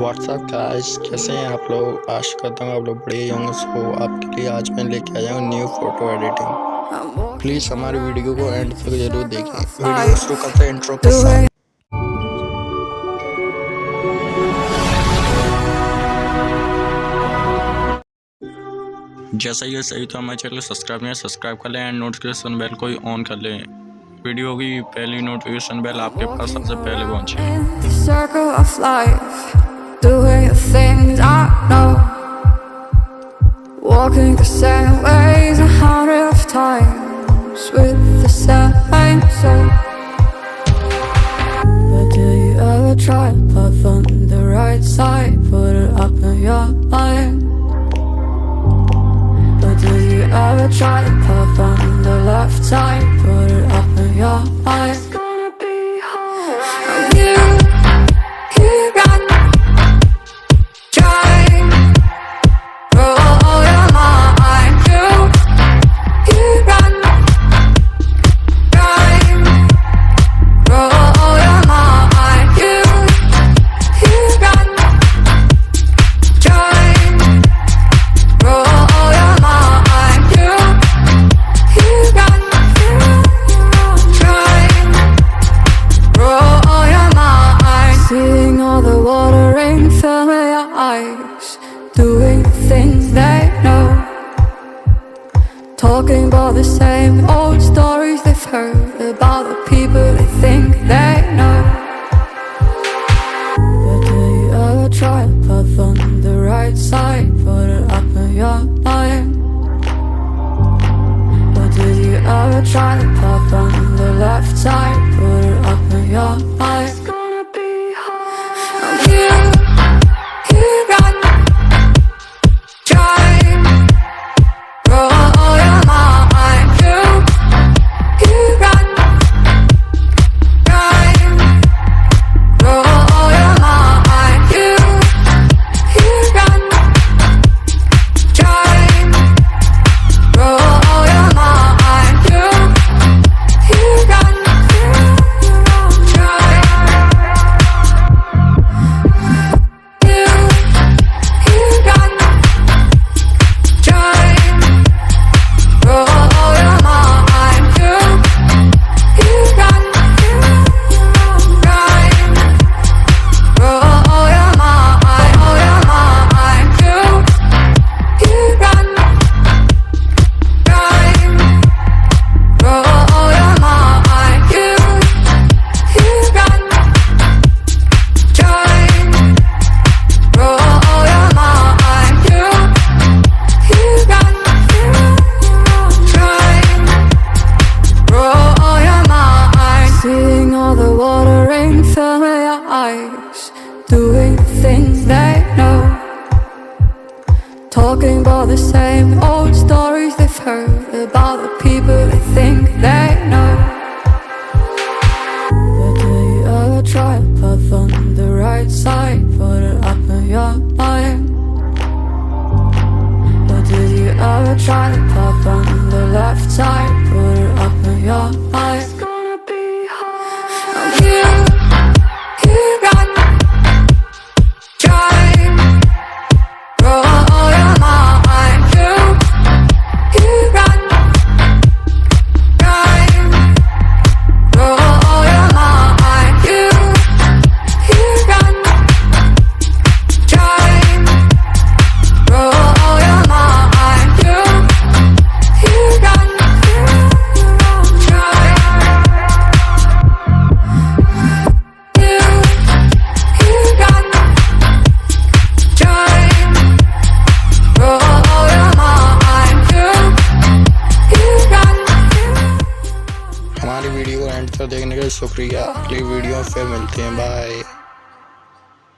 WhatsApp guys, कैसे हैं आप लोग। आशा करता हूँ आप लोग बढ़िया ही होंगे। सो आपके लिए आज मैं लेके आया हूँ न्यू फोटो एडिटिंग। प्लीज़ हमारी वीडियो को एंड तक जरूर देखें। वीडियो शुरू करते हैं इंट्रो के साथ। जैसा ये सही तो हमारे चैनल सब्सक्राइब कर लें एंड नोटिफिकेशन बेल को ऑन कर लें। वीडियो की पहली नोटिफिकेशन बेल आपके पास सबसे पहले पहुंचे। Doing the things I know, walking the same ways 100 times with the same soul. But do you ever try to put on the right side, put it up in your mind? But do you ever try to put on the left side, put it up in your mind? It's gonna be hard. You got doing things they know, talking about the same old stories they've heard about the people they think they know. But do you ever try to put on the right side, put it up in your mind? But do you ever try to put on the left side, put it up in your mind? It's gonna be hard. You got doing things they know, talking about the same old stories they've heard about the people they think they know. But do you ever try to put on the right side, put it up in your mind? But do you ever try to put on the left side, put it up in your mind? It's gonna be hard. You got हमारी video को and तक देखने के लिए शुक्रिया। अगली video में फिर मिलते हैं। बाय।